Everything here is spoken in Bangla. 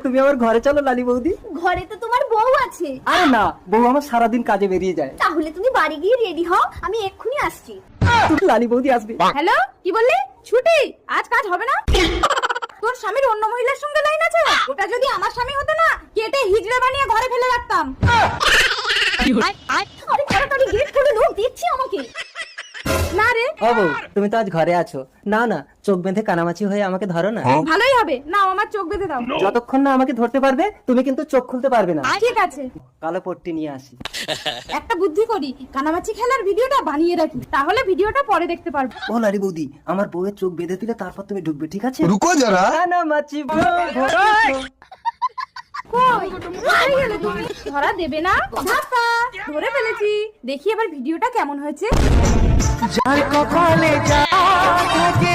তুমি আমার ঘরে চলো লালি বৌদি। ঘরে তো তোমার বউ আছে। আরে না, বউ আমার সারাদিন কাজে বেরিয়ে যায়। তাহলে তুমি বাড়ি গিয়ে রেডি হও, আমি এক্ষুনি আসছি। লালি বৌদি আসবে। হ্যালো, কি বললি? ছুটি? আজ কাজ হবে না? তোর স্বামীর অন্য মহিলার সঙ্গে লাইন আছে? ওটা যদি আমার স্বামী হতো না, কেটে হিজড়ে বানিয়ে ঘরে ফেলে রাখতাম। আরে তাড়াতাড়ি গেট খুলে লোক দেখছি আমাকে। না রে, ও বউ, তুমি তো আজ ঘরে আছো। না না, চোখ বেঁধে কানামাছি হয়ে আমাকে ধরো না। ভালোই হবে। না, আমার চোখ বেঁধে দাও। যতক্ষণ না আমাকে ধরতে পারবে তুমি কিন্তু চোখ খুলতে পারবে না। ঠিক আছে, কালো পট্টি নিয়ে আসি। একটা বুদ্ধি করি, কানামাছি খেলার ভিডিওটা বানিয়ে রাখি, তাহলে ভিডিওটা পরে দেখতে পারবো। ও লালি বৌদি, আমার বউয়ের চোখ বেঁধে দিলে তারপর তুমি ঢুকবে, ঠিক আছে? रुको जरा। কানামাছি কই কোথায় গেলে তুমি? ধরা দেবে না? ধাপ্পা, ধরে ফেলেছি। দেখি এবার ভিডিওটা কেমন হয়েছে। যার কপালে যা থাকে